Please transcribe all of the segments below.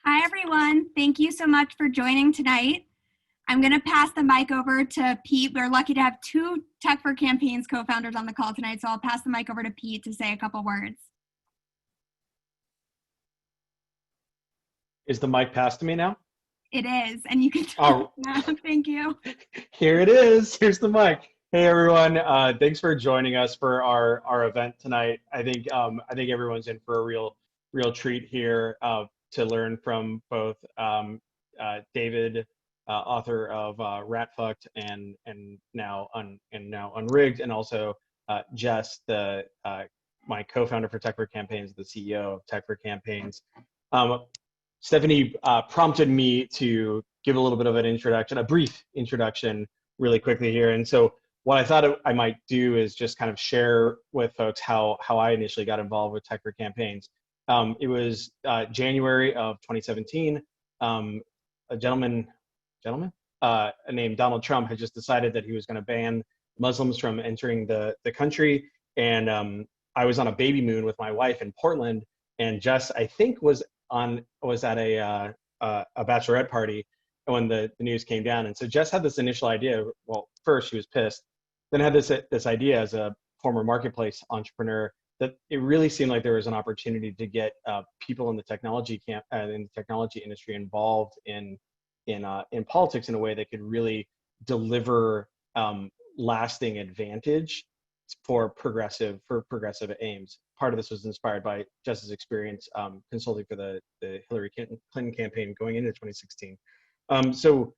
Hi, everyone. Thank you so much for joining tonight. I'm going to pass the mic over to Pete. We're lucky to have two Tech for Campaigns co-founders on the call tonight, so I'll pass the mic over to Pete to say a couple words. Is the mic passed to me now? It is, and you can talk now. Thank you. Here it is. Here's the mic. Hey, everyone. Thanks for joining us for our event tonight. I think everyone's in for a real treat here to learn from both David, author of Ratf and now Unrigged, and also Jess, my co-founder for Tech for Campaigns, the CEO of Tech for Campaigns. Stephanie prompted me to give a little bit of an introduction, a brief introduction really quickly here. And so what I thought I might do is just kind of share with folks how I initially got involved with Tech for Campaigns. It was January of 2017. A gentleman named Donald Trump had just decided that he was going to ban Muslims from entering the country. And I was on a baby moon with my wife in Portland, and Jess, I think, was at a bachelorette party when the news came down. And so Jess had this initial idea. Well, first she was pissed, then had this idea as a former marketplace entrepreneur that it really seemed like there was an opportunity to get people in the technology industry involved in politics in a way that could really deliver lasting advantage for progressive aims. Part of this was inspired by Jess's experience consulting for the Hillary Clinton campaign going into 2016. So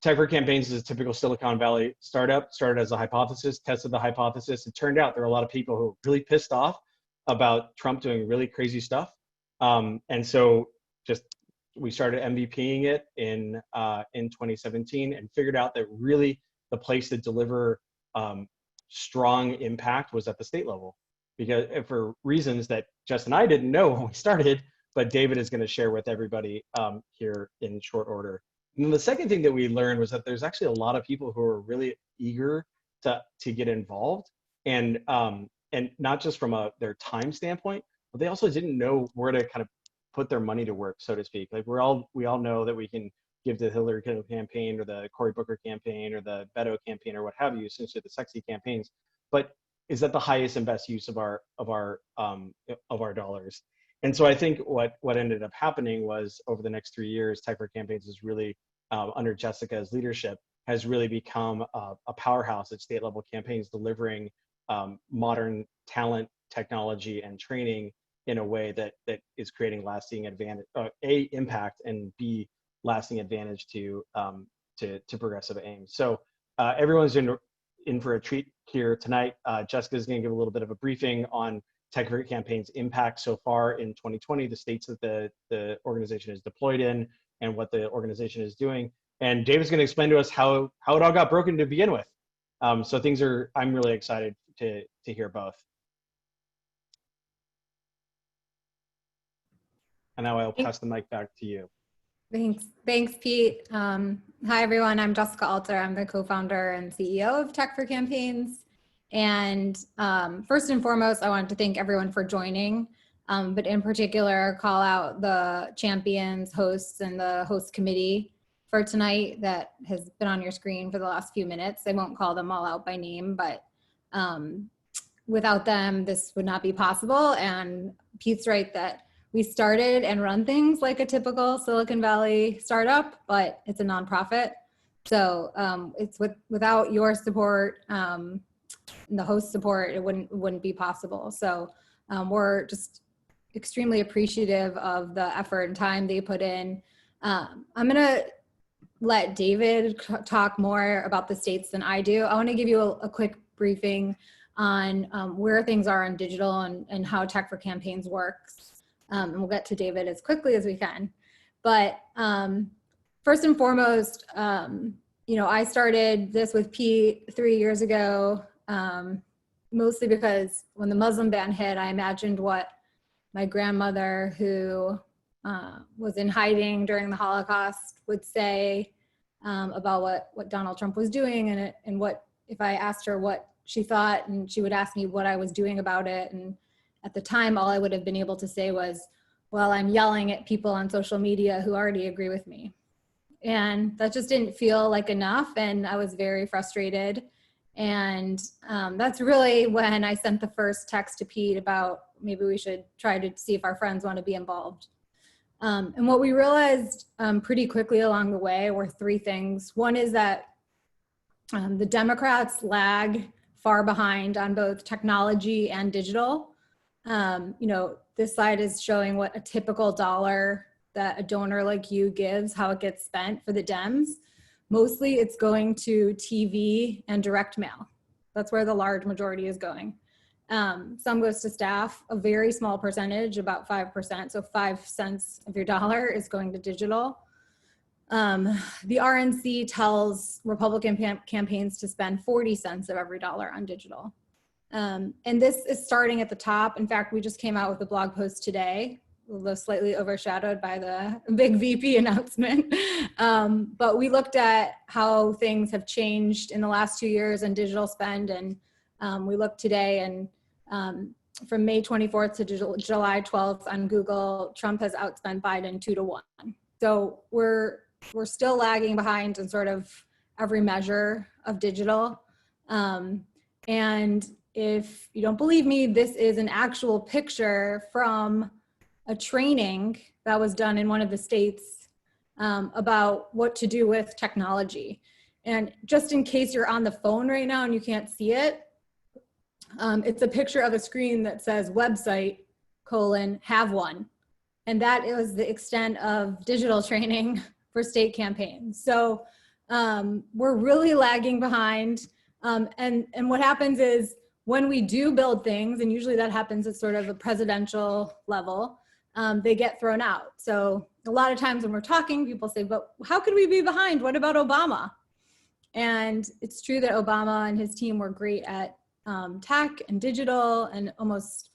Tech for Campaigns is a typical Silicon Valley startup, started as a hypothesis, tested the hypothesis. It turned out there were a lot of people who were really pissed off about Trump doing really crazy stuff. And so we started MVPing it in 2017 and figured out that really the place to deliver strong impact was at the state level, because for reasons that Jess and I didn't know when we started, but David is going to share with everybody here in short order. And then the second thing that we learned was that there's actually a lot of people who are really eager to get involved, and not just from their time standpoint, but they also didn't know where to kind of put their money to work, so to speak. Like we all know that we can give the Hillary Clinton campaign or the Cory Booker campaign or the Beto campaign or what have you, essentially the sexy campaigns, but is that the highest and best use of our dollars? And so I think what ended up happening was over the next 3 years, Tech for Campaigns is really under Jessica's leadership has really become a powerhouse at state level campaigns, delivering modern talent, technology, and training in a way that is creating lasting advantage, impact, and B, lasting advantage to progressive aims. So everyone's in for a treat here tonight. Jessica's going to give a little bit of a briefing on Tech for Campaigns' impact so far in 2020, the states that the organization is deployed in, and what the organization is doing. And David's going to explain to us how it all got broken to begin with. So I'm really excited to hear both. And now I'll pass the mic back to you. Thanks, Pete. Hi, everyone. I'm Jessica Alter. I'm the co-founder and CEO of Tech for Campaigns. And first and foremost, I wanted to thank everyone for joining, but in particular, call out the champions, hosts, and the host committee for tonight that has been on your screen for the last few minutes. I won't call them all out by name, but without them, this would not be possible. And Pete's right that we started and run things like a typical Silicon Valley startup, but it's a nonprofit. So it's without your support, the host support, it wouldn't be possible. So we're just extremely appreciative of the effort and time they put in. I'm gonna let David talk more about the states than I do. I wanna give you a quick briefing on where things are in digital and how Tech for Campaigns works. And we'll get to David as quickly as we can. But first and foremost, I started this with Pete 3 years ago, mostly because when the Muslim ban hit, I imagined what my grandmother, who was in hiding during the Holocaust, would say about what Donald Trump was doing, and what if I asked her what she thought, and she would ask me what I was doing about it. And at the time, all I would have been able to say was, while I'm yelling at people on social media who already agree with me. And that just didn't feel like enough, and I was very frustrated. And that's really when I sent the first text to Pete about maybe we should try to see if our friends want to be involved. And what we realized pretty quickly along the way were three things. One is that the Democrats lag far behind on both technology and digital. This slide is showing what a typical dollar that a donor like you gives, how it gets spent for the Dems. Mostly it's going to TV and direct mail. That's where the large majority is going. Some goes to staff, a very small percentage, about 5%. So 5 cents of your dollar is going to digital. The RNC tells Republican campaigns to spend 40 cents of every dollar on digital. And this is starting at the top. In fact, we just came out with a blog post today, although slightly overshadowed by the big VP announcement. But we looked at how things have changed in the last 2 years in digital spend. And we looked today, and from May 24th to July 12th on Google, Trump has outspent Biden 2-1. So we're still lagging behind in sort of every measure of digital. And if you don't believe me, this is an actual picture from a training that was done in one of the states about what to do with technology. And just in case you're on the phone right now and you can't see it, it's a picture of a screen that says website, have one. And that is the extent of digital training for state campaigns. So we're really lagging behind. And what happens is when we do build things, and usually that happens at sort of a presidential level, they get thrown out. So a lot of times when we're talking, people say, but how could we be behind? What about Obama? And it's true that Obama and his team were great at tech and digital, and almost,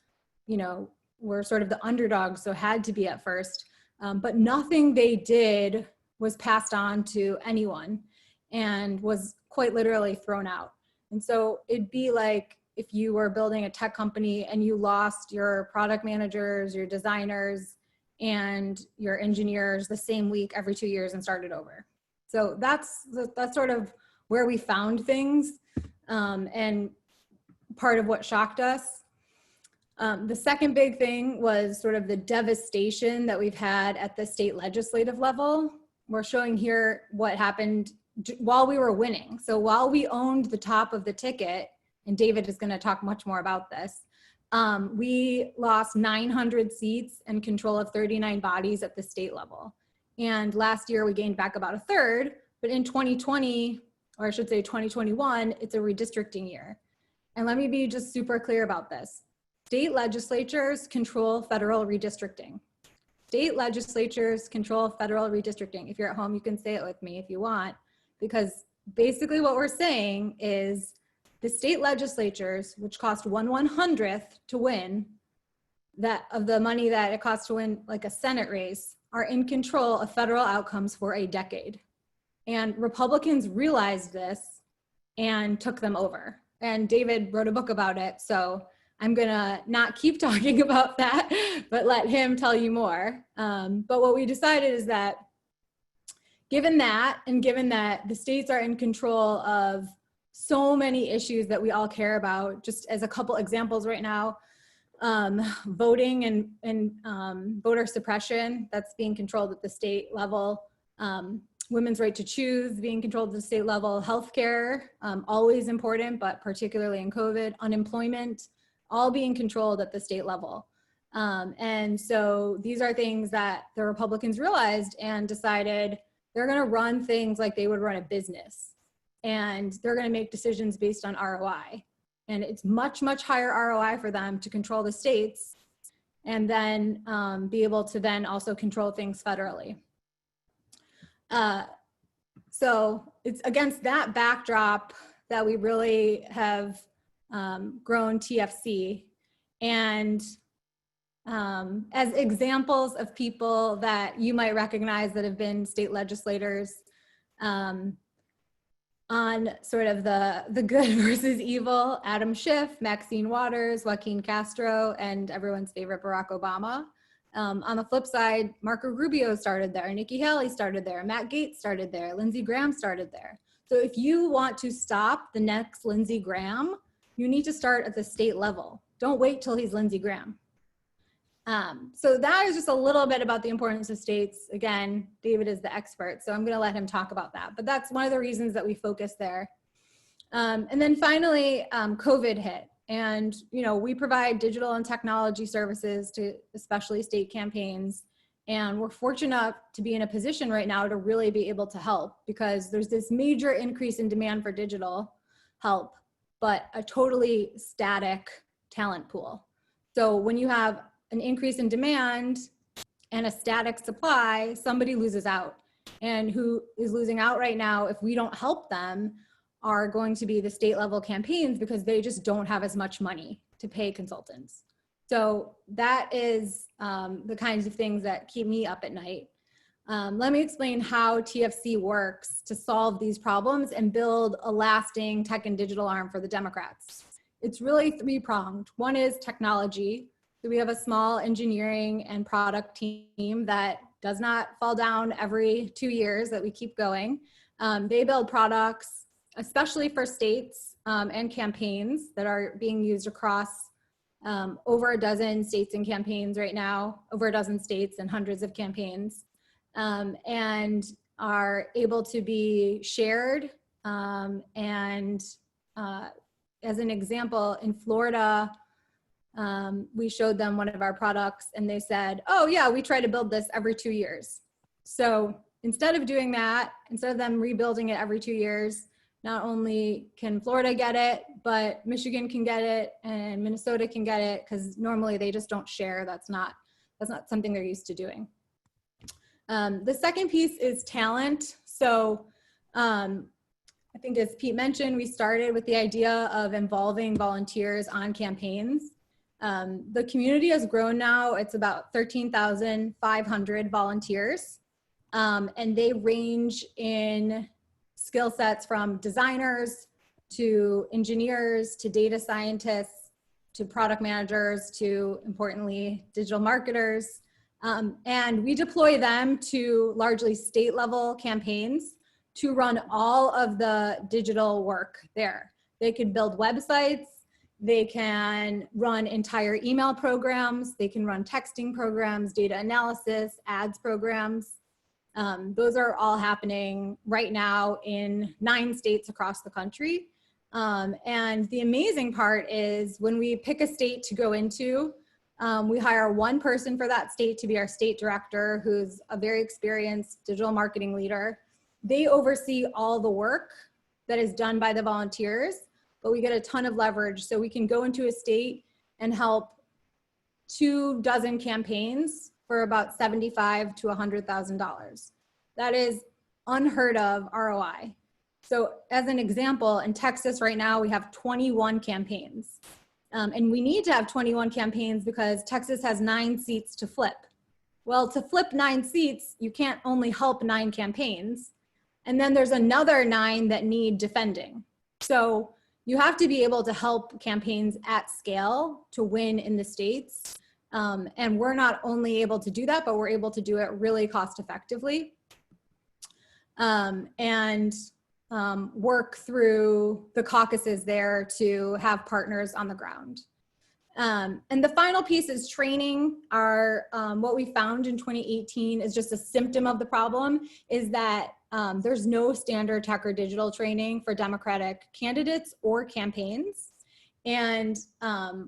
were sort of the underdogs, so had to be at first. But nothing they did was passed on to anyone and was quite literally thrown out. And so it'd be like if you were building a tech company and you lost your product managers, your designers, and your engineers the same week every 2 years and started over. So that's sort of where we found things, and part of what shocked us. The second big thing was sort of the devastation that we've had at the state legislative level. We're showing here what happened while we were winning. So while we owned the top of the ticket, and David is going to talk much more about this, we lost 900 seats and control of 39 bodies at the state level. And last year we gained back about a third, but in 2020, or I should say 2021, it's a redistricting year. And let me be just super clear about this. State legislatures control federal redistricting. State legislatures control federal redistricting. If you're at home, you can say it with me if you want, because basically what we're saying is the state legislatures, which cost 1/100th to win, that of the money that it costs to win like a Senate race, are in control of federal outcomes for a decade. And Republicans realized this and took them over. And David wrote a book about it, so I'm gonna not keep talking about that, but let him tell you more. But what we decided is that given that, and given that the states are in control of so many issues that we all care about, just as a couple examples right now, voting and voter suppression, that's being controlled at the state level. Women's right to choose being controlled at the state level. Healthcare, always important, but particularly in COVID. Unemployment, all being controlled at the state level. And so these are things that the Republicans realized and decided they're gonna run things like they would run a business. And they're gonna make decisions based on ROI. And it's much, much higher ROI for them to control the states and then be able to then also control things federally. So it's against that backdrop that we really have grown TFC. And as examples of people that you might recognize that have been state legislators on sort of the good versus evil, Adam Schiff, Maxine Waters, Joaquin Castro, and everyone's favorite Barack Obama. On the flip side, Marco Rubio started there, Nikki Haley started there, Matt Gaetz started there, Lindsey Graham started there. So if you want to stop the next Lindsey Graham, you need to start at the state level. Don't wait till he's Lindsey Graham. So that is just a little bit about the importance of states. Again, David is the expert, so I'm going to let him talk about that. But that's one of the reasons that we focus there. And then finally, COVID hit. And, you know, we provide digital and technology services to especially state campaigns. And we're fortunate enough to be in a position right now to really be able to help, because there's this major increase in demand for digital help, but a totally static talent pool. So when you have an increase in demand and a static supply, somebody loses out. And who is losing out right now, if we don't help them, are going to be the state level campaigns, because they just don't have as much money to pay consultants. So that is the kinds of things that keep me up at night. Let me explain how TFC works to solve these problems and build a lasting tech and digital arm for the Democrats. It's really three-pronged. One is technology. So we have a small engineering and product team that does not fall down every 2 years, that we keep going. They build products, especially for states and campaigns that are being used across over a dozen states and campaigns right now, over a dozen states and hundreds of campaigns, and are able to be shared. And as an example, in Florida, we showed them one of our products and they said, oh yeah, we try to build this every 2 years. So instead of doing that, instead of them rebuilding it every 2 years, not only can Florida get it, but Michigan can get it and Minnesota can get it, because normally they just don't share. That's not something they're used to doing. The second piece is talent. So I think, as Pete mentioned, we started with the idea of involving volunteers on campaigns. The community has grown now. It's about 13,500 volunteers, and they range in skill sets from designers to engineers to data scientists to product managers to, importantly, digital marketers. And we deploy them to largely state level campaigns to run all of the digital work there. They could build websites, they can run entire email programs, they can run texting programs, data analysis, ads programs. Those are all happening right now in 9 states across the country. And the amazing part is when we pick a state to go into, we hire one person for that state to be our state director, who's a very experienced digital marketing leader. They oversee all the work that is done by the volunteers, but we get a ton of leverage. So we can go into a state and help 24 campaigns for about $75,000 to $100,000. That is unheard of ROI. So as an example, in Texas right now, we have 21 campaigns. And we need to have 21 campaigns because Texas has 9 seats to flip. Well, to flip 9 seats, you can't only help 9 campaigns. And then there's another 9 that need defending. So you have to be able to help campaigns at scale to win in the states. And we're not only able to do that, but we're able to do it really cost effectively. And work through the caucuses there to have partners on the ground. And the final piece is training. What we found in 2018 is just a symptom of the problem, is that there's no standard tech or digital training for Democratic candidates or campaigns. And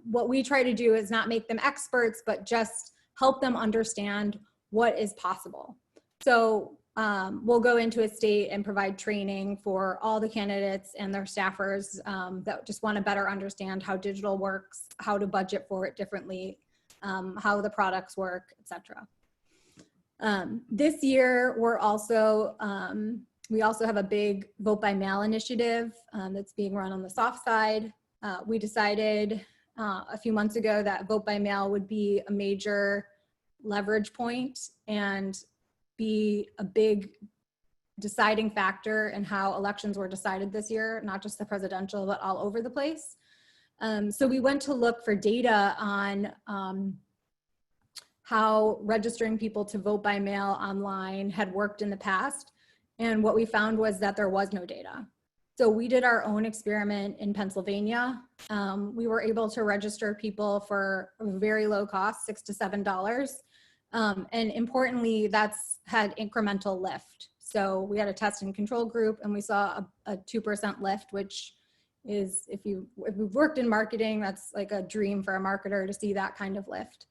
what we try to do is not make them experts, but just help them understand what is possible. So we'll go into a state and provide training for all the candidates and their staffers that just want to better understand how digital works, how to budget for it differently, how the products work, etc. This year, we also have a big vote by mail initiative that's being run on the soft side. We decided a few months ago that vote by mail would be a major leverage point and be a big deciding factor in how elections were decided this year, not just the presidential, but all over the place. So we went to look for data on how registering people to vote by mail online had worked in the past. And what we found was that there was no data. So we did our own experiment in Pennsylvania. We were able to register people for a very low cost, $6 to $7. And importantly, that's had incremental lift. So we had a test and control group and we saw a 2% lift, which is, if you've worked in marketing, that's like a dream for a marketer to see that kind of lift.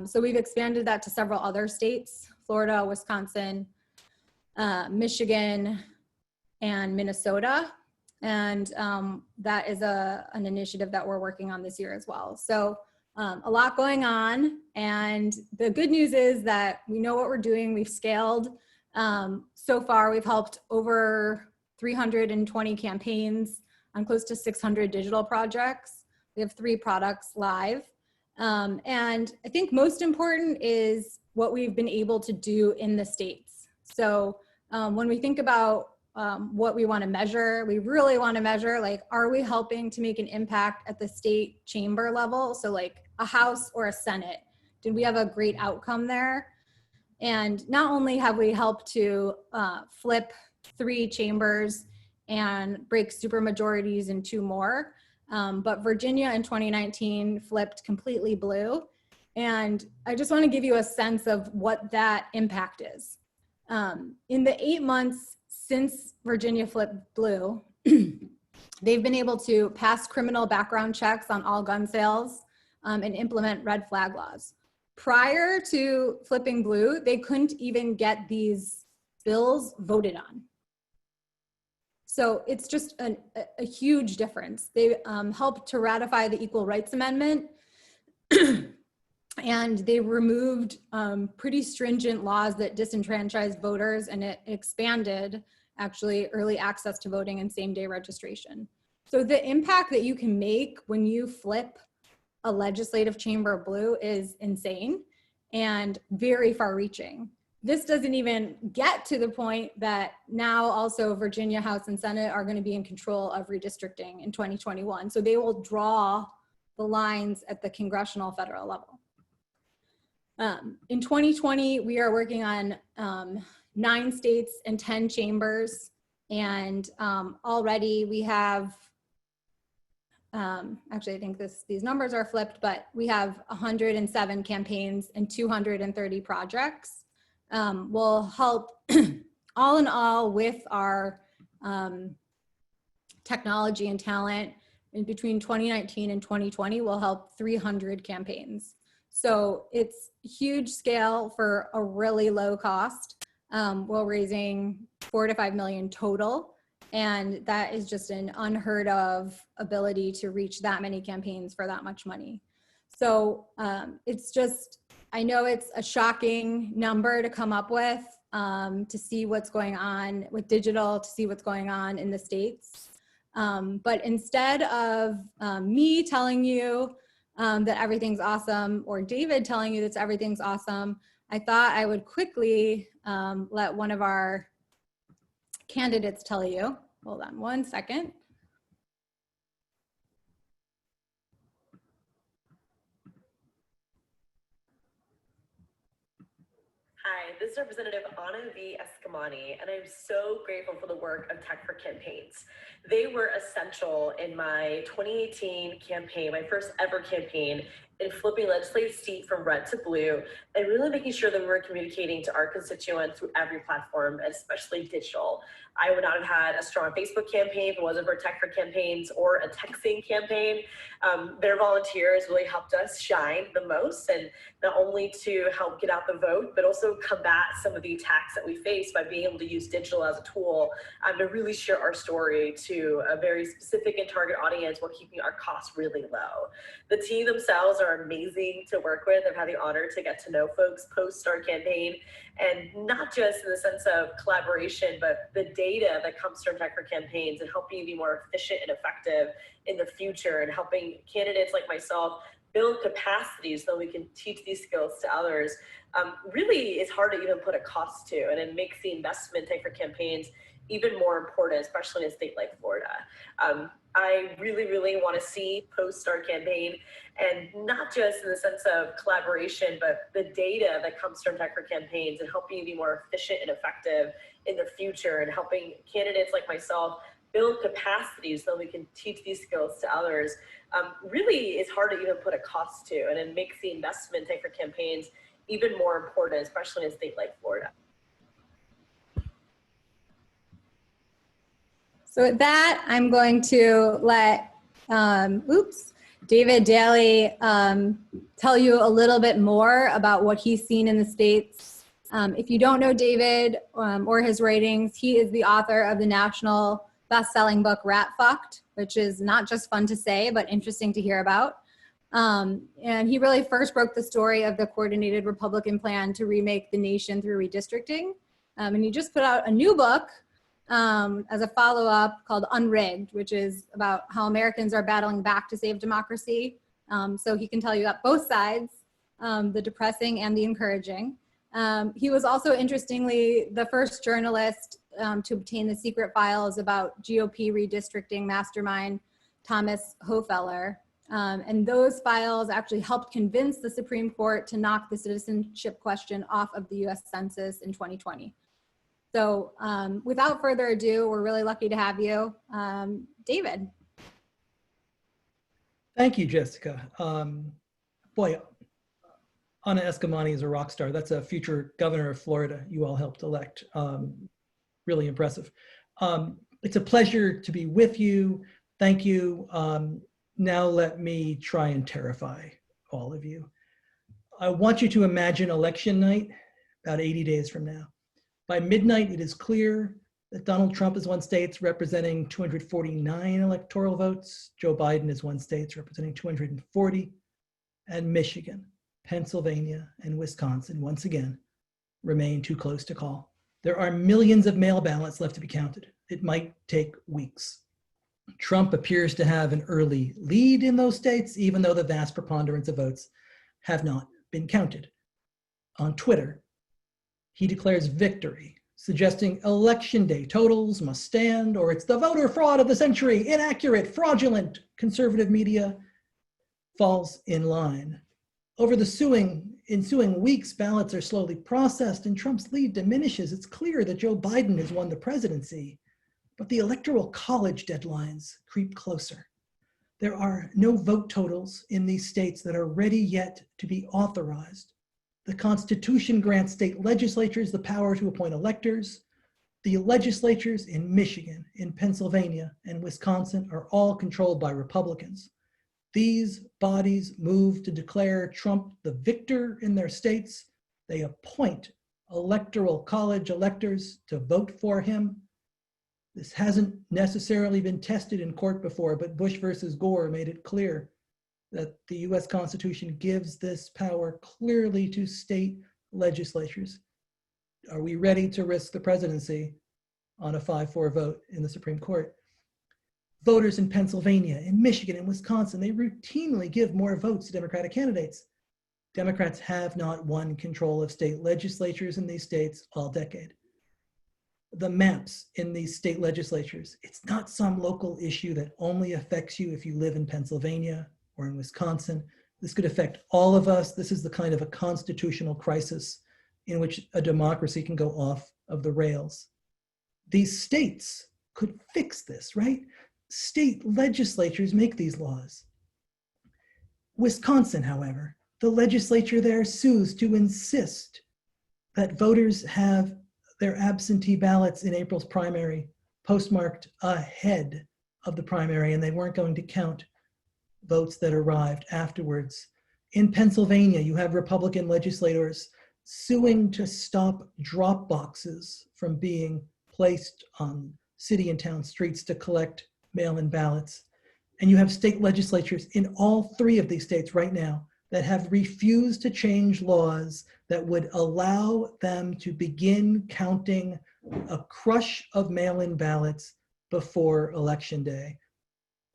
So we've expanded that to several other states, Florida, Wisconsin, Michigan, and Minnesota. And that is an initiative that we're working on this year as well. So a lot going on. And the good news is that we know what we're doing. We've scaled. So far, we've helped over 320 campaigns on close to 600 digital projects. We have 3 products live. And I think most important is what we've been able to do in the states. So when we think about what we want to measure, we really want to measure, like, are we helping to make an impact at the state chamber level? So like a House or a Senate, did we have a great outcome there? And not only have we helped to flip 3 chambers and break supermajorities in 2 more, but Virginia in 2019 flipped completely blue. And I just want to give you a sense of what that impact is. In the 8 months since Virginia flipped blue, they've been able to pass criminal background checks on all gun sales and implement red flag laws. Prior to flipping blue, they couldn't even get these bills voted on. So it's just a huge difference. They helped to ratify the Equal Rights Amendment and they removed pretty stringent laws that disenfranchised voters, and it expanded actually early access to voting and same-day registration. So the impact that you can make when you flip a legislative chamber blue is insane and very far-reaching. This doesn't even get to the point that now also Virginia House and Senate are going to be in control of redistricting in 2021. So they will draw the lines at the congressional federal level. In 2020, we are working on 9 states and 10 chambers. And already we have, actually I think these numbers are flipped, but we have 107 campaigns and 230 projects. Will help all in all with our technology and talent in between 2019 and 2020 will help 300 campaigns. So it's huge scale for a really low cost. We're raising $4 to $5 million total. And that is just an unheard of ability to reach that many campaigns for that much money. So it's just, I know it's a shocking number to come up with, to see what's going on with digital, to see what's going on in the States. But instead of me telling you that everything's awesome, or David telling you that everything's awesome, I thought I would quickly let one of our candidates tell you. Hold on one second. Hi, this is Representative Anna V. Escamani, and I'm so grateful for the work of Tech for Campaigns. They were essential in my 2018 campaign, my first ever campaign, in flipping legislative seat from red to blue, and really making sure that we were communicating to our constituents through every platform, and especially digital. I would not have had a strong Facebook campaign if it wasn't for Tech for Campaigns or a texting campaign. Their volunteers really helped us shine the most, and not only to help get out the vote, but also combat some of the attacks that we face by being able to use digital as a tool to really share our story to a very specific and target audience while keeping our costs really low. The team themselves are amazing to work with. I've had the honor to get to know folks post our campaign, and not just in the sense of collaboration, but the data that comes from Tech for Campaigns and helping you be more efficient and effective in the future, and helping candidates like myself build capacity so we can teach these skills to others. Really, it's hard to even put a cost to, and it makes the investment Tech for Campaigns even more important, especially in a state like Florida. I really, really want to see post our campaign, and not just in the sense of collaboration, but the data that comes from Tech for Campaigns and helping you be more efficient and effective in the future, and helping candidates like myself build capacity so we can teach these skills to others. Really is hard to even put a cost to, and it makes the investment in Tech for Campaigns even more important, especially in a state like Florida. So with that, I'm going to let, David Daley tell you a little bit more about what he's seen in the States. If you don't know David or his writings, he is the author of the national best-selling book, Ratf, which is not just fun to say, but interesting to hear about. And he really first broke the story of the coordinated Republican plan to remake the nation through redistricting. And he just put out a new book as a follow-up called Unrigged, which is about how Americans are battling back to save democracy. So he can tell you that both sides, the depressing and the encouraging. He was also, interestingly, the first journalist to obtain the secret files about GOP redistricting mastermind Thomas Hofeller. And those files actually helped convince the Supreme Court to knock the citizenship question off of the US Census in 2020. So without further ado, we're really lucky to have you. David. Thank you, Jessica. Boy, Anna Eskamani is a rock star. That's a future governor of Florida you all helped elect. Really impressive. It's a pleasure to be with you. Thank you. Now let me try and terrify all of you. I want you to imagine election night about 80 days from now. By midnight, it is clear that Donald Trump has won states representing 249 electoral votes. Joe Biden has won states representing 240. And Michigan, Pennsylvania, and Wisconsin, once again, remain too close to call. There are millions of mail ballots left to be counted. It might take weeks. Trump appears to have an early lead in those states, even though the vast preponderance of votes have not been counted. On Twitter, he declares victory, suggesting election day totals must stand, or it's the voter fraud of the century, inaccurate, fraudulent. Conservative media falls in line. Over the ensuing weeks, ballots are slowly processed and Trump's lead diminishes. It's clear that Joe Biden has won the presidency, but the electoral college deadlines creep closer. There are no vote totals in these states that are ready yet to be authorized. The Constitution grants state legislatures the power to appoint electors. The legislatures in Michigan, in Pennsylvania, and Wisconsin are all controlled by Republicans. These bodies move to declare Trump the victor in their states. They appoint electoral college electors to vote for him. This hasn't necessarily been tested in court before, but Bush versus Gore made it clear that the US Constitution gives this power clearly to state legislatures. Are we ready to risk the presidency on a 5-4 vote in the Supreme Court? Voters in Pennsylvania, in Michigan, and Wisconsin, they routinely give more votes to Democratic candidates. Democrats have not won control of state legislatures in these states all decade. The maps in these state legislatures, it's not some local issue that only affects you if you live in Pennsylvania or in Wisconsin. This could affect all of us. This is the kind of a constitutional crisis in which a democracy can go off of the rails. These states could fix this, right? State legislatures make these laws. Wisconsin, however, the legislature there sues to insist that voters have their absentee ballots in April's primary postmarked ahead of the primary, and they weren't going to count votes that arrived afterwards. In Pennsylvania, you have Republican legislators suing to stop drop boxes from being placed on city and town streets to collect mail-in ballots. And you have state legislatures in all 3 of these states right now that have refused to change laws that would allow them to begin counting a crush of mail-in ballots before Election Day.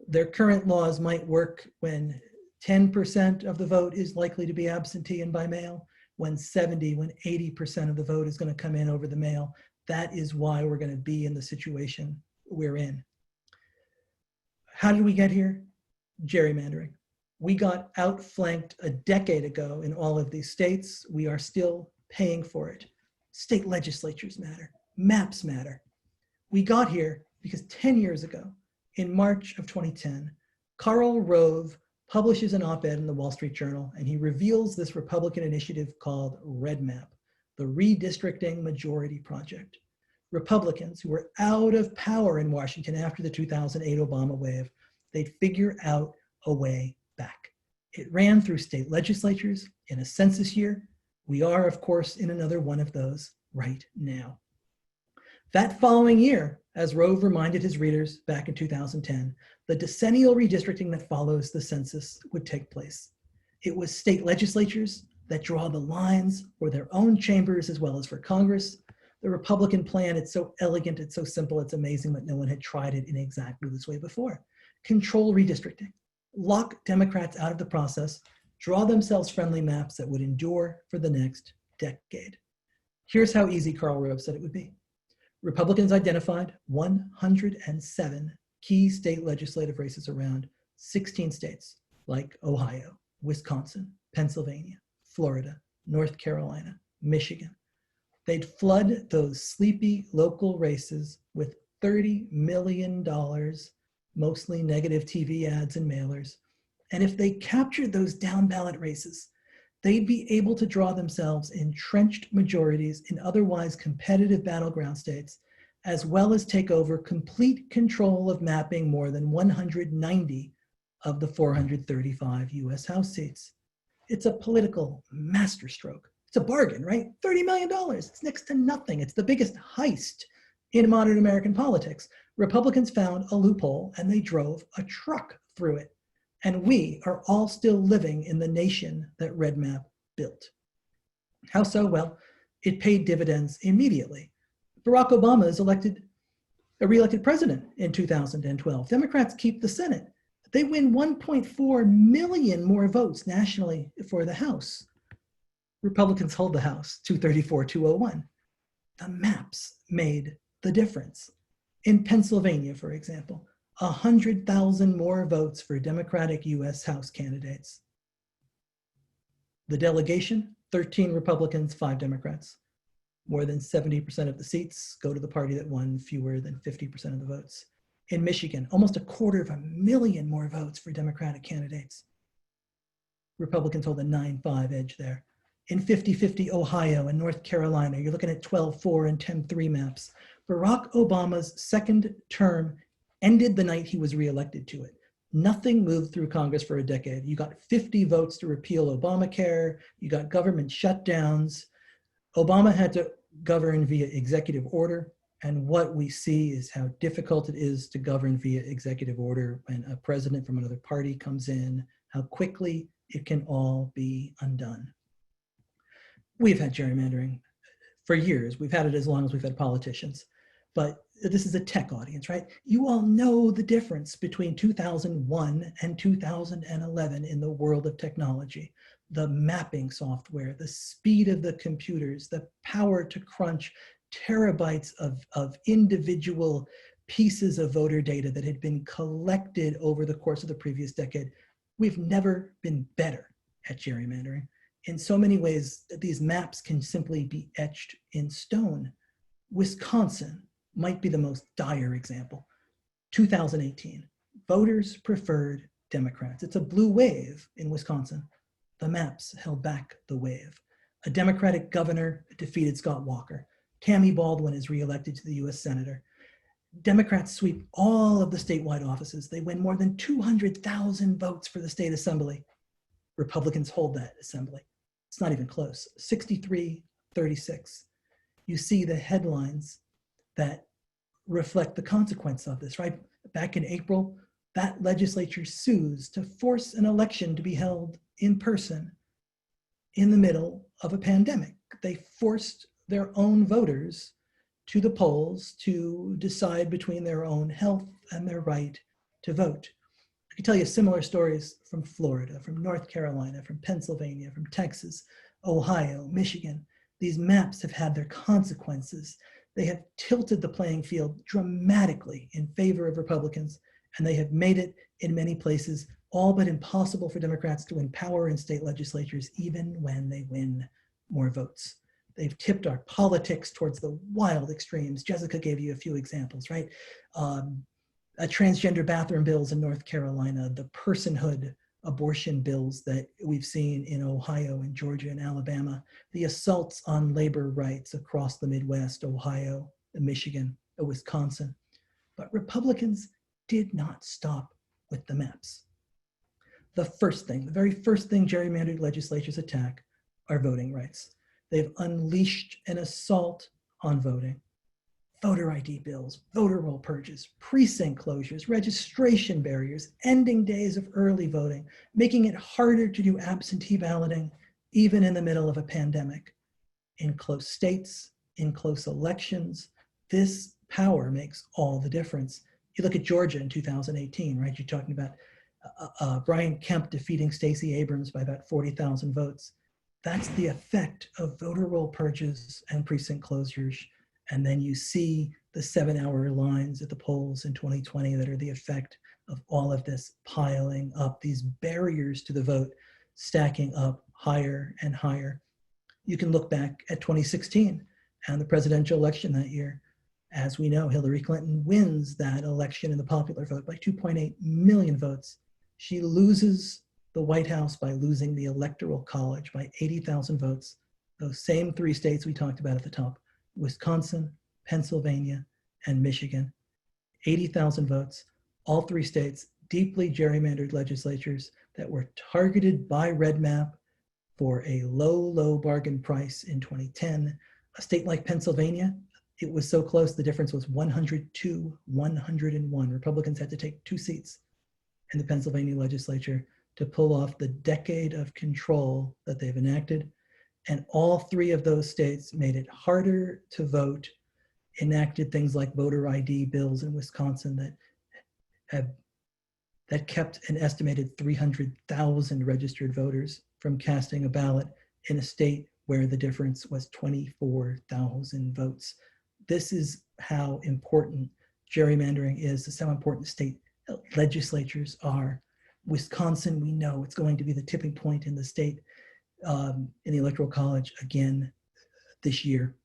Their current laws might work when 10% of the vote is likely to be absentee and by mail, when 70, when 80% of the vote is going to come in over the mail. That is why we're going to be in the situation we're in. How did we get here? Gerrymandering. We got outflanked a decade ago in all of these states. We are still paying for it. State legislatures matter. Maps matter. We got here because 10 years ago, in March of 2010, Karl Rove publishes an op-ed in the Wall Street Journal, and he reveals this Republican initiative called REDMAP, the Redistricting Majority Project. Republicans who were out of power in Washington after the 2008 Obama wave, they'd figure out a way back. It ran through state legislatures in a census year. We are, of course, in another one of those right now. That following year, as Rove reminded his readers back in 2010, the decennial redistricting that follows the census would take place. It was state legislatures that draw the lines for their own chambers as well as for Congress. The Republican plan, it's so elegant, it's so simple, it's amazing that no one had tried it in exactly this way before. Control redistricting, lock Democrats out of the process, draw themselves friendly maps that would endure for the next decade. Here's how easy Karl Rove said it would be. Republicans identified 107 key state legislative races around 16 states like Ohio, Wisconsin, Pennsylvania, Florida, North Carolina, Michigan. They'd flood those sleepy local races with $30 million, mostly negative TV ads and mailers. And if they captured those down ballot races, they'd be able to draw themselves entrenched majorities in otherwise competitive battleground states, as well as take over complete control of mapping more than 190 of the 435 US House seats. It's a political masterstroke. It's a bargain, right? $30 million, it's next to nothing. It's the biggest heist in modern American politics. Republicans found a loophole and they drove a truck through it. And we are all still living in the nation that REDMAP built. How so? Well, it paid dividends immediately. Barack Obama is re-elected president in 2012. Democrats keep the Senate. They win 1.4 million more votes nationally for the House. Republicans hold the House, 234-201. The maps made the difference. In Pennsylvania, for example, 100,000 more votes for Democratic US House candidates. The delegation, 13 Republicans, 5 Democrats. More than 70% of the seats go to the party that won fewer than 50% of the votes. In Michigan, almost 250,000 more votes for Democratic candidates. Republicans hold a 9-5 edge there. In 50-50 Ohio and North Carolina, you're looking at 12-4 and 10-3 maps. Barack Obama's second term ended the night he was reelected to it. Nothing moved through Congress for a decade. You got 50 votes to repeal Obamacare. You got government shutdowns. Obama had to govern via executive order. And what we see is how difficult it is to govern via executive order when a president from another party comes in, how quickly it can all be undone. We've had gerrymandering for years. We've had it as long as we've had politicians. But this is a tech audience, right? You all know the difference between 2001 and 2011 in the world of technology. The mapping software, the speed of the computers, the power to crunch terabytes of individual pieces of voter data that had been collected over the course of the previous decade. We've never been better at gerrymandering. In so many ways, these maps can simply be etched in stone. Wisconsin might be the most dire example. 2018, voters preferred Democrats. It's a blue wave in Wisconsin. The maps held back the wave. A Democratic governor defeated Scott Walker. Tammy Baldwin is reelected to the US Senator. Democrats sweep all of the statewide offices. They win more than 200,000 votes for the state assembly. Republicans hold that assembly. It's not even close, 63-36. You see the headlines that reflect the consequence of this, right? Back in April, that legislature sues to force an election to be held in person in the middle of a pandemic. They forced their own voters to the polls to decide between their own health and their right to vote. I can tell you similar stories from Florida, from North Carolina, from Pennsylvania, from Texas, Ohio, Michigan. These maps have had their consequences. They have tilted the playing field dramatically in favor of Republicans, and they have made it in many places all but impossible for Democrats to win power in state legislatures, even when they win more votes. They've tipped our politics towards the wild extremes. Jessica gave you a few examples, right? Transgender bathroom bills in North Carolina, the personhood abortion bills that we've seen in Ohio and Georgia and Alabama, the assaults on labor rights across the Midwest, Ohio, Michigan, Wisconsin. But Republicans did not stop with the maps. The very first thing gerrymandered legislatures attack are voting rights. They've unleashed an assault on voting. Voter ID bills, voter roll purges, precinct closures, registration barriers, ending days of early voting, making it harder to do absentee balloting, even in the middle of a pandemic. In close states, in close elections, this power makes all the difference. You look at Georgia in 2018, right? You're talking about Brian Kemp defeating Stacey Abrams by about 40,000 votes. That's the effect of voter roll purges and precinct closures. And then you see the 7-hour lines at the polls in 2020 that are the effect of all of this piling up, these barriers to the vote stacking up higher and higher. You can look back at 2016 and the presidential election that year. As we know, Hillary Clinton wins that election in the popular vote by 2.8 million votes. She loses the White House by losing the Electoral College by 80,000 votes. Those same 3 states we talked about at the top: Wisconsin, Pennsylvania, and Michigan. 80,000 votes, all 3 states, deeply gerrymandered legislatures that were targeted by Red Map for a low bargain price in 2010. A state like Pennsylvania, it was so close, the difference was 102, 101. Republicans had to take 2 seats in the Pennsylvania legislature to pull off the decade of control that they've enacted. And all 3 of those states made it harder to vote, enacted things like voter ID bills in Wisconsin that kept an estimated 300,000 registered voters from casting a ballot in a state where the difference was 24,000 votes. This is how important gerrymandering is. This is how important state legislatures are. Wisconsin, we know it's going to be the tipping point in the state, in the Electoral College again this year.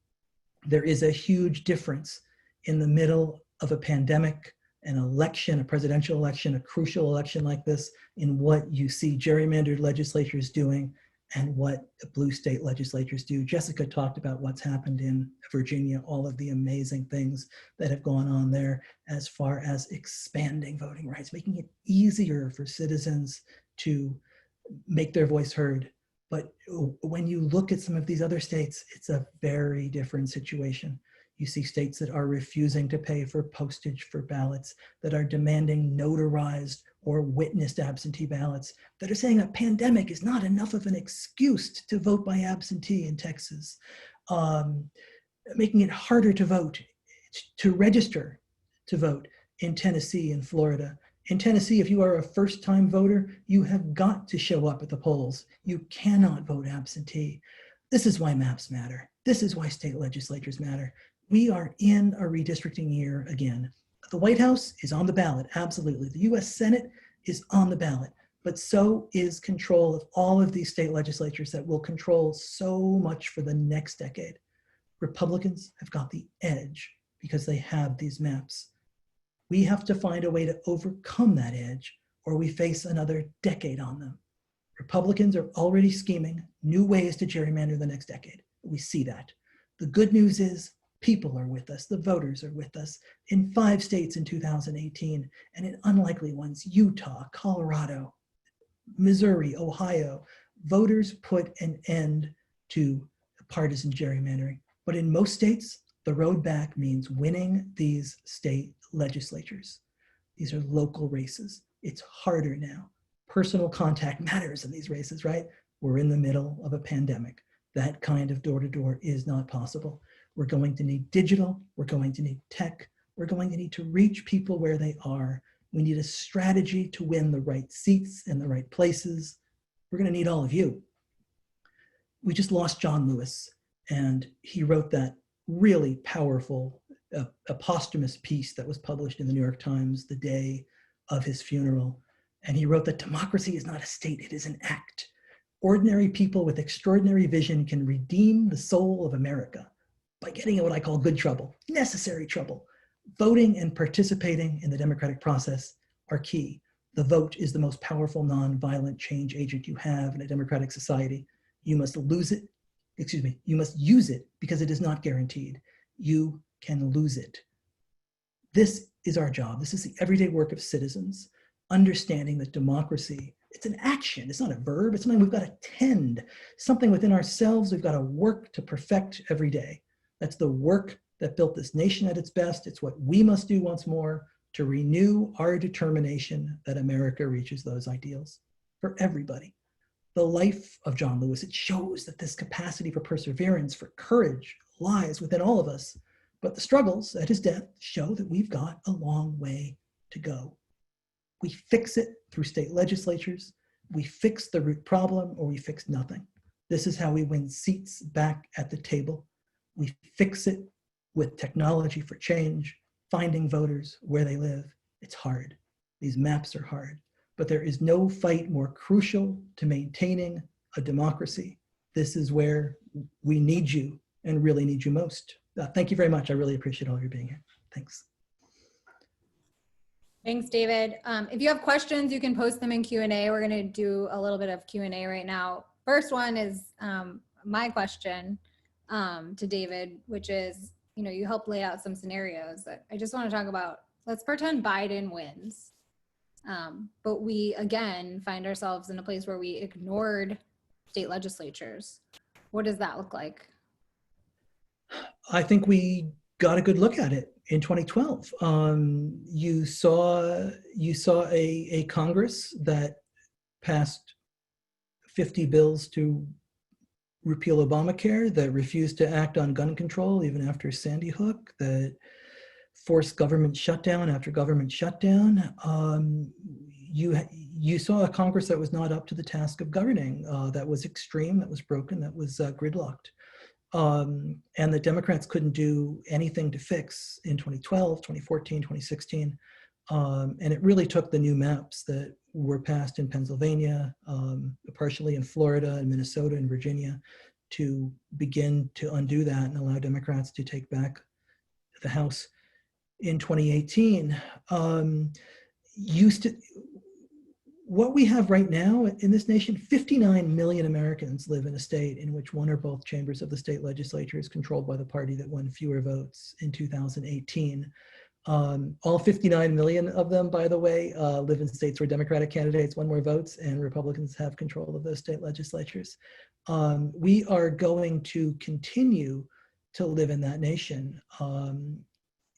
There is a huge difference in the middle of a pandemic, an election, a presidential election, a crucial election like this, in what you see gerrymandered legislatures doing and what blue state legislatures do. Jessica talked about what's happened in Virginia, all of the amazing things that have gone on there as far as expanding voting rights, making it easier for citizens to make their voice heard. But when you look at some of these other states, it's a very different situation. You see states that are refusing to pay for postage for ballots, that are demanding notarized or witnessed absentee ballots, that are saying a pandemic is not enough of an excuse to vote by absentee in Texas, making it harder to vote, to register to vote in Tennessee and Florida. In Tennessee, if you are a first-time voter, you have got to show up at the polls. You cannot vote absentee. This is why maps matter. This is why state legislatures matter. We are in a redistricting year again. The White House is on the ballot, absolutely. The US Senate is on the ballot, but so is control of all of these state legislatures that will control so much for the next decade. Republicans have got the edge because they have these maps. We have to find a way to overcome that edge, or we face another decade on them. Republicans are already scheming new ways to gerrymander the next decade. We see that. The good news is people are with us, the voters are with us in 5 states in 2018, and in unlikely ones, Utah, Colorado, Missouri, Ohio. Voters put an end to partisan gerrymandering. But in most states, the road back means winning these state legislatures. These are local races. It's harder now. Personal contact matters in these races, right? We're in the middle of a pandemic. That kind of door-to-door is not possible. We're going to need digital. We're going to need tech. We're going to need to reach people where they are. We need a strategy to win the right seats in the right places. We're going to need all of you. We just lost John Lewis, and he wrote that really powerful a posthumous piece that was published in the New York Times the day of his funeral. And he wrote that democracy is not a state, it is an act. Ordinary people with extraordinary vision can redeem the soul of America by getting in what I call good trouble, necessary trouble. Voting and participating in the democratic process are key. The vote is the most powerful non-violent change agent you have in a democratic society. You must use it because it is not guaranteed. You can lose it. This is our job. This is the everyday work of citizens, understanding that democracy, it's an action. It's not a verb. It's something we've got to tend, something within ourselves we've got to work to perfect every day. That's the work that built this nation at its best. It's what we must do once more to renew our determination that America reaches those ideals for everybody. The life of John Lewis, it shows that this capacity for perseverance, for courage, lies within all of us. But the struggles at his death show that we've got a long way to go. We fix it through state legislatures. We fix the root problem, or we fix nothing. This is how we win seats back at the table. We fix it with technology for change, finding voters where they live. It's hard. These maps are hard. But there is no fight more crucial to maintaining a democracy. This is where we need you and really need you most. Thank you very much. I really appreciate all of you being here. Thanks. Thanks, David. If you have questions, you can post them in Q&A. We're going to do a little bit of Q&A right now. First one is my question to David, which is, you helped lay out some scenarios that I just want to talk about. Let's pretend Biden wins. But we, again, find ourselves in a place where we ignored state legislatures. What does that look like? I think we got a good look at it in 2012. You saw a Congress that passed 50 bills to repeal Obamacare, that refused to act on gun control even after Sandy Hook, that forced government shutdown after government shutdown. You saw a Congress that was not up to the task of governing, that was extreme, that was broken, that was gridlocked. And the Democrats couldn't do anything to fix in 2012, 2014, 2016. And it really took the new maps that were passed in Pennsylvania, partially in Florida and Minnesota and Virginia, to begin to undo that and allow Democrats to take back the House in 2018. What we have right now in this nation, 59 million Americans live in a state in which one or both chambers of the state legislature is controlled by the party that won fewer votes in 2018. All 59 million of them, by the way, live in states where Democratic candidates won more votes and Republicans have control of those state legislatures. We are going to continue to live in that nation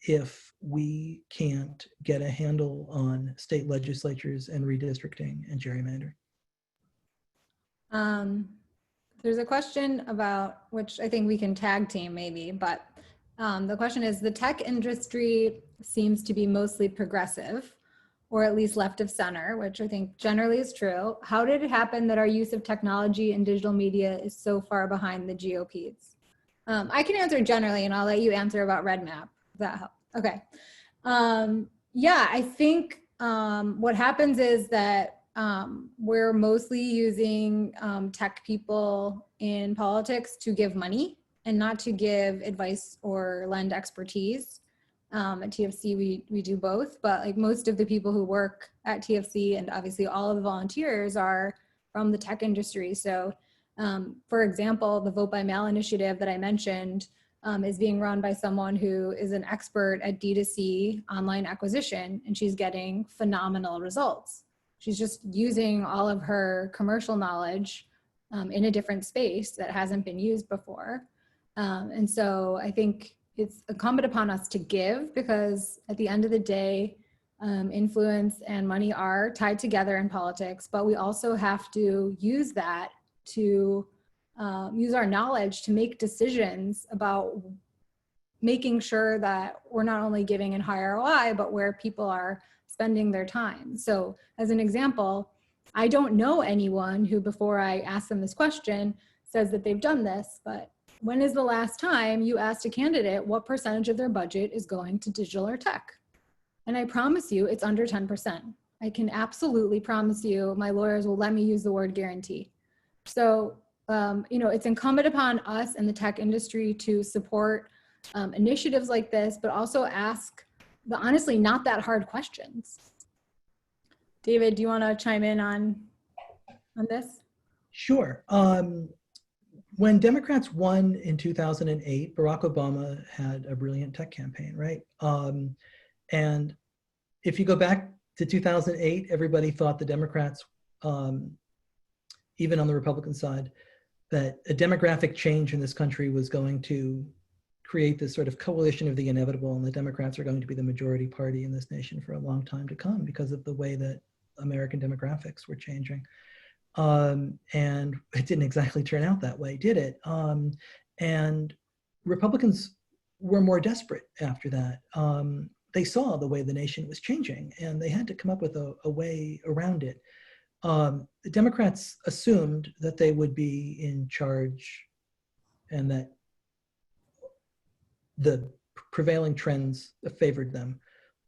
if we can't get a handle on state legislatures and redistricting and gerrymandering. There's a question about, which I think we can tag team maybe, but the question is, the tech industry seems to be mostly progressive, or at least left of center, which I think generally is true. How did it happen that our use of technology and digital media is so far behind the GOP's? I can answer generally, and I'll let you answer about RedMap. That helps. Okay. Yeah, I think what happens is that we're mostly using tech people in politics to give money and not to give advice or lend expertise. At TFC, we do both, but like most of the people who work at TFC and obviously all of the volunteers are from the tech industry. So for example, the Vote by Mail initiative that I mentioned is being run by someone who is an expert at D2C online acquisition, and she's getting phenomenal results. She's just using all of her commercial knowledge in a different space that hasn't been used before. And so I think it's incumbent upon us to give, because at the end of the day, influence and money are tied together in politics, but we also have to use that to use our knowledge to make decisions about making sure that we're not only giving in high ROI, but where people are spending their time. So as an example, I don't know anyone who, before I ask them this question, says that they've done this, but when is the last time you asked a candidate what percentage of their budget is going to digital or tech? And I promise you, it's under 10%. I can absolutely promise you, my lawyers will let me use the word guarantee. So, it's incumbent upon us and the tech industry to support initiatives like this, but also ask the honestly not that hard questions. David, do you want to chime in on this? Sure. When Democrats won in 2008, Barack Obama had a brilliant tech campaign, right? And if you go back to 2008, everybody thought the Democrats, even on the Republican side, that a demographic change in this country was going to create this sort of coalition of the inevitable, and the Democrats are going to be the majority party in this nation for a long time to come because of the way that American demographics were changing. And it didn't exactly turn out that way, did it? And Republicans were more desperate after that. They saw the way the nation was changing, and they had to come up with a way around it. The Democrats assumed that they would be in charge and that the prevailing trends favored them.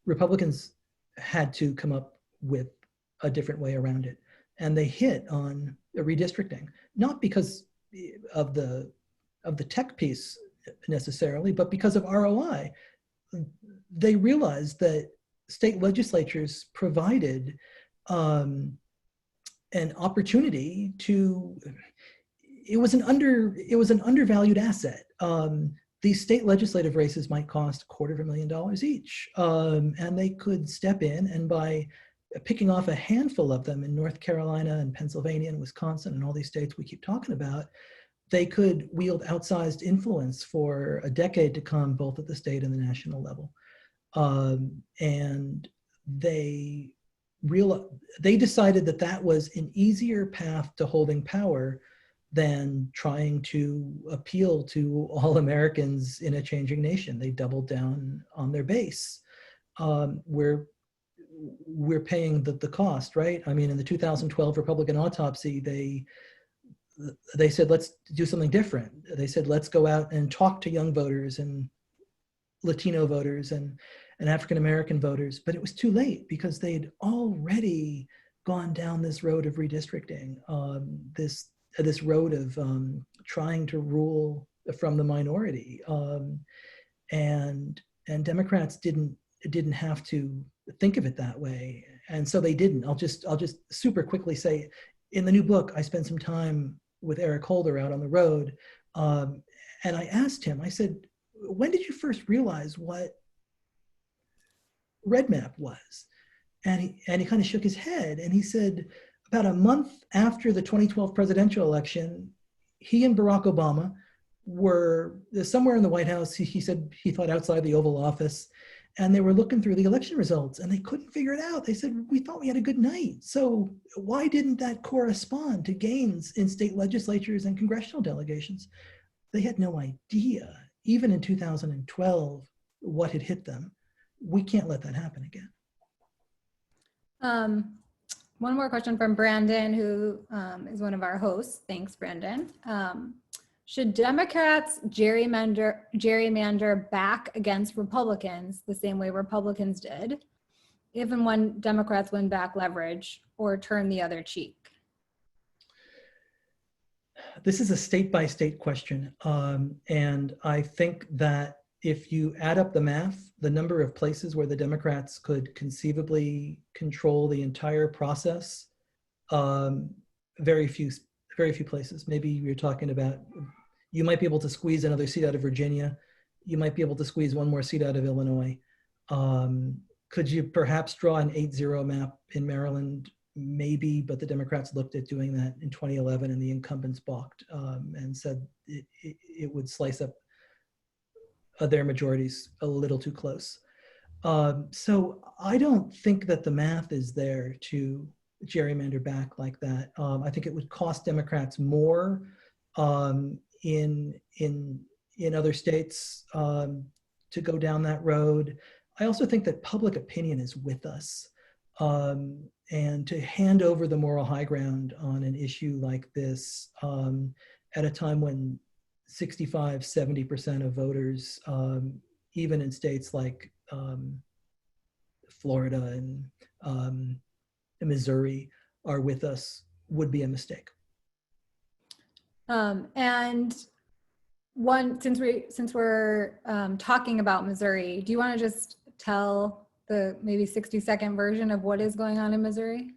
Republicans had to come up with a different way around it. And they hit on redistricting, not because of the tech piece necessarily, but because of ROI. They realized that state legislatures provided an opportunity to. It was an undervalued asset. These state legislative races might cost $250,000 each, and they could step in, and by picking off a handful of them in North Carolina and Pennsylvania and Wisconsin and all these states we keep talking about, they could wield outsized influence for a decade to come, both at the state and the national level. And they decided that that was an easier path to holding power than trying to appeal to all Americans in a changing nation. They doubled down on their base. We're paying the cost, right? I mean, in the 2012 Republican autopsy, they said, let's do something different. They said, let's go out and talk to young voters and Latino voters and African-American voters, but it was too late because they'd already gone down this road of redistricting, this road of trying to rule from the minority. And Democrats didn't have to think of it that way. And so they didn't. I'll just super quickly say, in the new book, I spent some time with Eric Holder out on the road. And I asked him, I said, when did you first realize what Red Map was? And he kind of shook his head, and he said, about a month after the 2012 presidential election, he and Barack Obama were somewhere in the White House. He said he thought outside the Oval Office, and they were looking through the election results, and they couldn't figure it out. They said, we thought we had a good night. So why didn't that correspond to gains in state legislatures and congressional delegations? They had no idea, even in 2012, what had hit them. We can't let that happen again. One more question from Brandon, who is one of our hosts. Thanks, Brandon. Should Democrats gerrymander back against Republicans the same way Republicans did, even when Democrats win back leverage, or turn the other cheek? This is a state-by-state question. And I think that if you add up the math, the number of places where the Democrats could conceivably control the entire process, very few places. Maybe you're talking about, you might be able to squeeze another seat out of Virginia. You might be able to squeeze one more seat out of Illinois. Could you perhaps draw an 8-0 map in Maryland? Maybe, but the Democrats looked at doing that in 2011 and the incumbents balked and said it would slice up their majorities a little too close. So I don't think that the math is there to gerrymander back like that. I think it would cost Democrats more in other states to go down that road. I also think that public opinion is with us. And to hand over the moral high ground on an issue like this at a time when 65, 70% of voters, even in states like Florida and Missouri, are with us, would be a mistake. And since we're talking about Missouri, do you want to just tell the maybe 60-second version of what is going on in Missouri?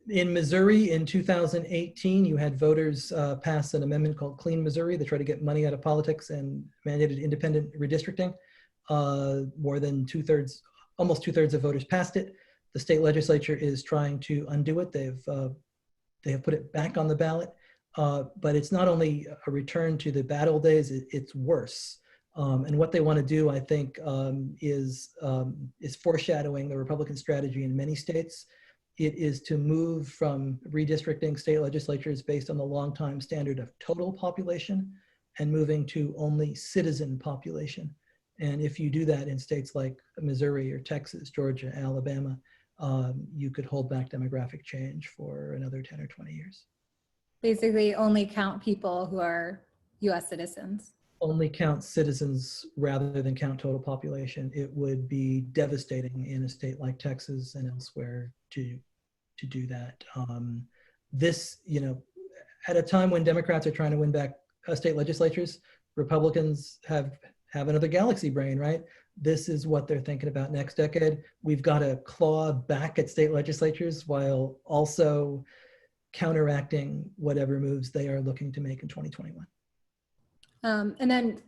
In Missouri in 2018, you had voters pass an amendment called Clean Missouri that tried to get money out of politics and mandated independent redistricting. More than almost two-thirds of voters passed it. The state legislature is trying to undo it. They have put it back on the ballot. But it's not only a return to the bad old days, it's worse. And what they want to do, I think, is foreshadowing the Republican strategy in many states. It is to move from redistricting state legislatures based on the longtime standard of total population and moving to only citizen population. And if you do that in states like Missouri or Texas, Georgia, Alabama, you could hold back demographic change for another 10 or 20 years. Basically only count people who are US citizens. Only count citizens rather than count total population. It would be devastating in a state like Texas and elsewhere to do that. This, at a time when Democrats are trying to win back state legislatures, Republicans have another galaxy brain, right? This is what they're thinking about next decade. We've got to claw back at state legislatures while also counteracting whatever moves they are looking to make in 2021. And then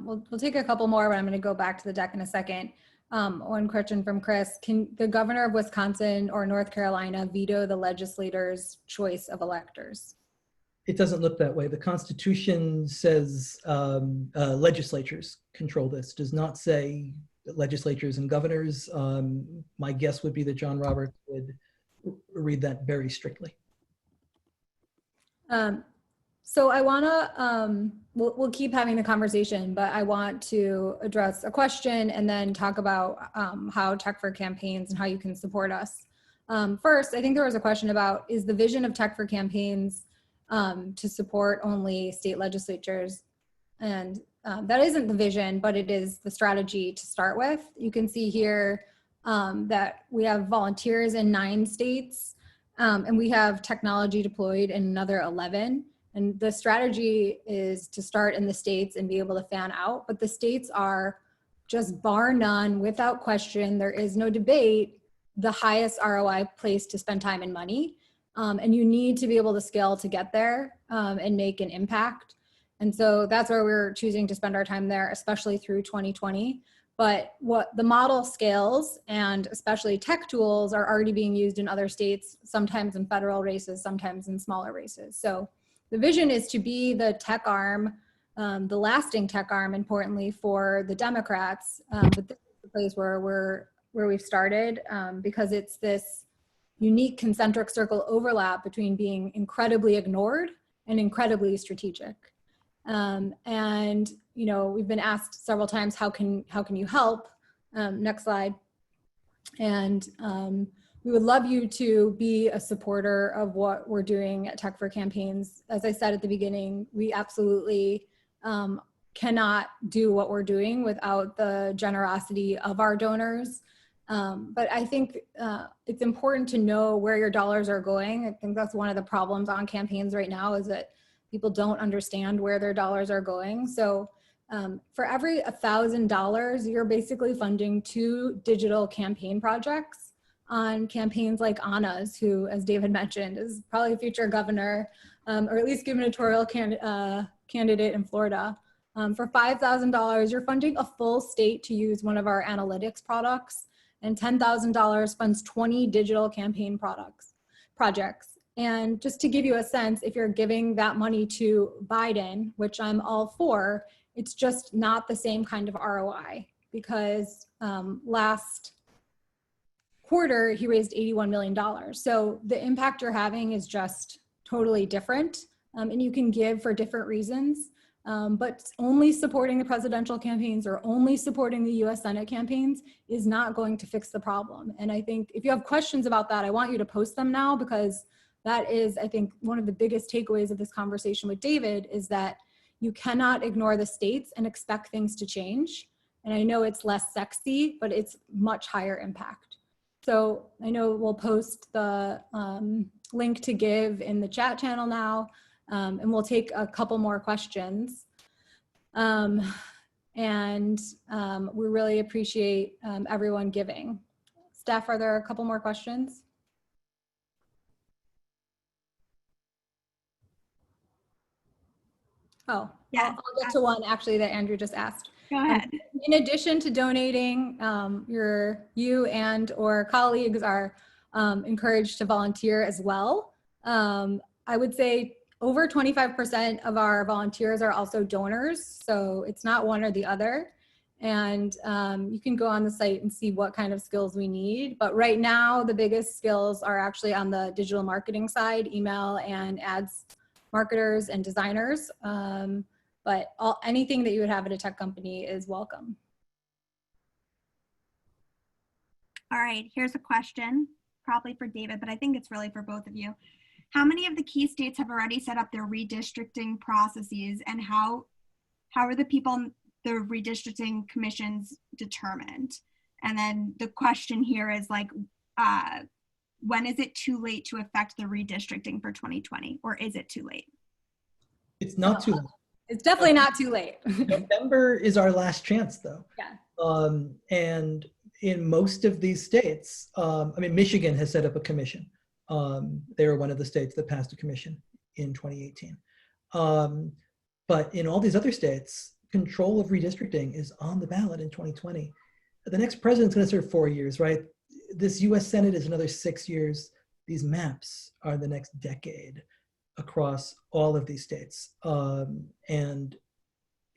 we'll take a couple more, but I'm going to go back to the deck in a second. One question from Chris: can the governor of Wisconsin or North Carolina veto the legislator's choice of electors? It doesn't look that way. The Constitution says legislatures control this. It does not say legislatures and governors. My guess would be that John Roberts would read that very strictly. So I want to, we'll keep having the conversation, but I want to address a question and then talk about how Tech for Campaigns and how you can support us. First, I think there was a question about, is the vision of Tech for Campaigns to support only state legislatures? And that isn't the vision, but it is the strategy to start with. You can see here that we have volunteers in 9 states, and we have technology deployed in another 11. And the strategy is to start in the states and be able to fan out, but the states are just bar none, without question, there is no debate, the highest ROI place to spend time and money. And you need to be able to scale to get there and make an impact. And so that's where we're choosing to spend our time there, especially through 2020. But what the model scales, and especially tech tools, are already being used in other states, sometimes in federal races, sometimes in smaller races. So the vision is to be the tech arm, the lasting tech arm, importantly, for the Democrats. But this is the place where we've started, because it's this unique concentric circle overlap between being incredibly ignored and incredibly strategic. And we've been asked several times, how can you help? Next slide. And we would love you to be a supporter of what we're doing at Tech for Campaigns. As I said at the beginning, we absolutely cannot do what we're doing without the generosity of our donors. But I think it's important to know where your dollars are going. I think that's one of the problems on campaigns right now, is that people don't understand where their dollars are going. So for every $1,000, you're basically funding 2 digital campaign projects on campaigns like Anna's, who, as David mentioned, is probably a future governor, or at least gubernatorial candidate in Florida. For $5,000, you're funding a full state to use one of our analytics products, and $10,000 funds 20 digital campaign projects. And just to give you a sense, if you're giving that money to Biden, which I'm all for, it's just not the same kind of ROI, because last quarter, he raised $81 million. So the impact you're having is just totally different. And you can give for different reasons, but only supporting the presidential campaigns or only supporting the US Senate campaigns is not going to fix the problem. And I think if you have questions about that, I want you to post them now, because that is, I think, one of the biggest takeaways of this conversation with David, is that You cannot ignore the states and expect things to change. And I know it's less sexy, but it's much higher impact. So I know we'll post the link to give in the chat channel now, and we'll take a couple more questions. We really appreciate everyone giving. Steph, are there a couple more questions? Oh, yeah. I'll get to one actually that Andrew just asked. Go ahead. In addition to donating, you and or colleagues are encouraged to volunteer as well. I would say over 25% of our volunteers are also donors, so it's not one or the other. And you can go on the site and see what kind of skills we need. But right now, the biggest skills are actually on the digital marketing side, email and ads marketers and designers. But anything that you would have at a tech company is welcome. All right, here's a question, probably for David, but I think it's really for both of you. How many of the key states have already set up their redistricting processes, and how are the people, the redistricting commissions determined? And then the question here is like, when is it too late to affect the redistricting for 2020, or is it too late? It's not too late. It's definitely not too late. November is our last chance, though. Yeah. And in most of these states, I mean, Michigan has set up a commission. They were one of the states that passed a commission in 2018. But in all these other states, control of redistricting is on the ballot in 2020. The next president's going to serve 4 years, right? This US Senate is another 6 years. These maps are the next decade across all of these states. And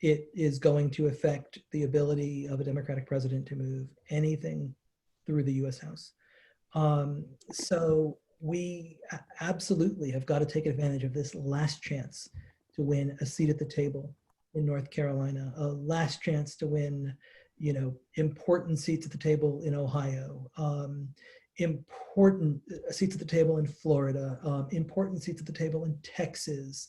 it is going to affect the ability of a Democratic president to move anything through the US House. So we absolutely have got to take advantage of this last chance to win a seat at the table in North Carolina, a last chance to win, you know, important seats at the table in Ohio, important seats at the table in Florida, important seats at the table in Texas,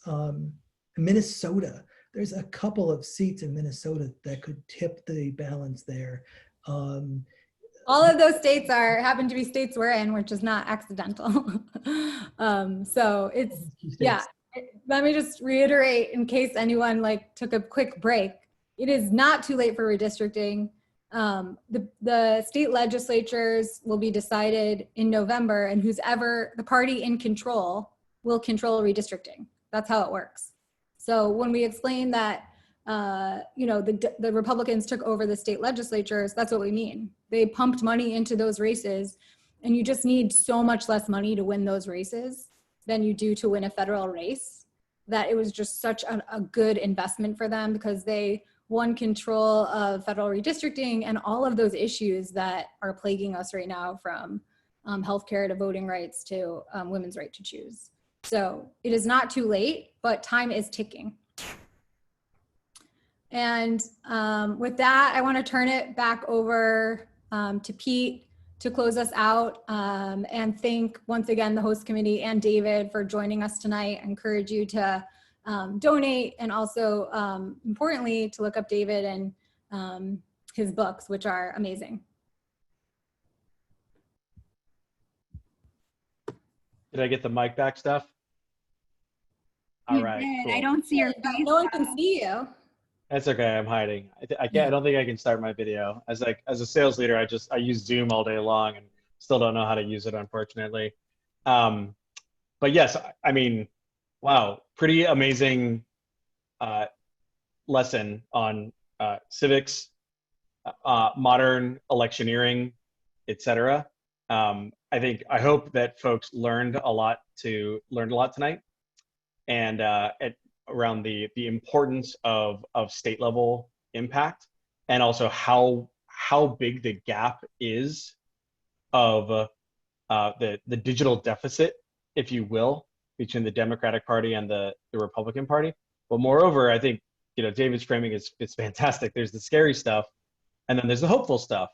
Minnesota. There's a couple of seats in Minnesota that could tip the balance there. All of those states happen to be states we're in, which is not accidental. So it's, yeah, let me just reiterate in case anyone like took a quick break. It is not too late for redistricting. The state legislatures will be decided in November, and who's ever the party in control will control redistricting. That's how it works. So when we explain that, you know, the Republicans took over the state legislatures, that's what we mean. They pumped money into those races, and you just need so much less money to win those races than you do to win a federal race, that it was just such a good investment for them, because they won control of federal redistricting and all of those issues that are plaguing us right now, from healthcare to voting rights to women's right to choose. So it is not too late, but time is ticking. And with that, I want to turn it back over to Pete to close us out, and thank once again the host committee and David for joining us tonight. I encourage you to donate, and also importantly to look up David and his books, which are amazing. Did I get the mic back, Steph? All right. Cool. I don't see your face. No one can see you. That's okay. I'm hiding. I can't. I don't think I can start my video. As a sales leader, I use Zoom all day long and still don't know how to use it, unfortunately. But yes, I mean, wow, pretty amazing lesson on civics, modern electioneering, etc. I hope that folks learned a lot tonight, and around the importance of state level impact, and also how big the gap is of the digital deficit, if you will, between the Democratic Party and the Republican Party. But moreover, I think, you know, David's framing is fantastic. There's the scary stuff, and then there's the hopeful stuff.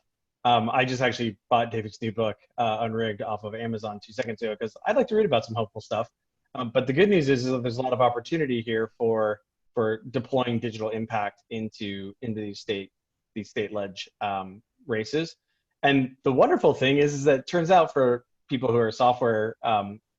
I just actually bought David's new book, Unrigged, off of Amazon 2 seconds ago, because I'd like to read about some hopeful stuff. But the good news is that there's a lot of opportunity here for deploying digital impact into these state-led races. And the wonderful thing is that it turns out for people who are software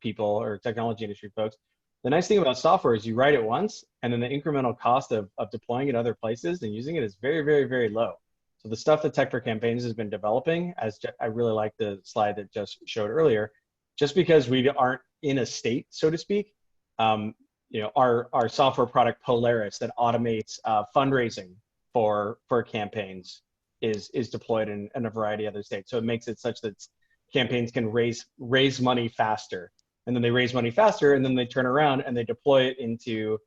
people or technology industry folks, the nice thing about software is you write it once, and then the incremental cost of deploying it other places and using it is very, very, very low. So the stuff that Tech for Campaigns has been developing, I really like the slide that just showed earlier, just because we aren't in a state, so to speak, our software product Polaris that automates fundraising for campaigns is deployed in a variety of other states. So it makes it such that campaigns can raise money faster, and then they raise money faster, and then they turn around and they deploy it into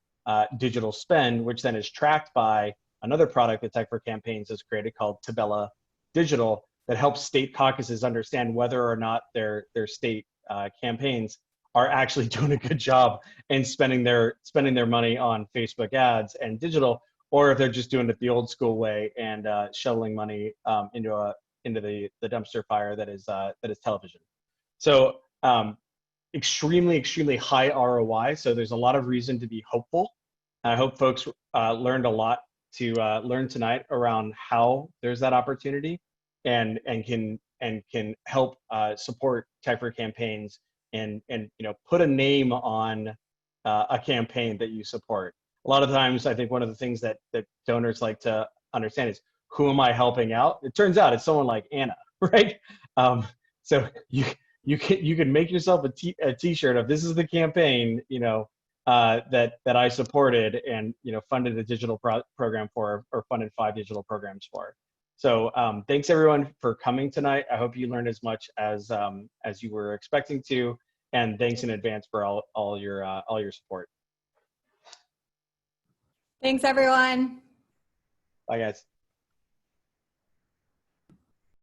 digital spend, which then is tracked by another product that Tech for Campaigns has created called Tabella Digital that helps state caucuses understand whether or not their state campaigns are actually doing a good job in spending their money on Facebook ads and digital, or if they're just doing it the old school way and shuttling money into the dumpster fire that is television. So extremely high ROI. So there's a lot of reason to be hopeful. I hope folks learned a lot to learn tonight around how there's that opportunity and can help support Tech for Campaigns and put a name on a campaign that you support. A lot of times, I think one of the things that donors like to understand is, who am I helping out? It turns out it's someone like Anna, right? So you can make yourself a T-shirt of, this is the campaign, that I supported and funded a digital program for, or funded 5 digital programs for. So thanks everyone for coming tonight. I hope you learned as much as you were expecting to, and thanks in advance for all your support. Thanks, everyone. Bye, guys.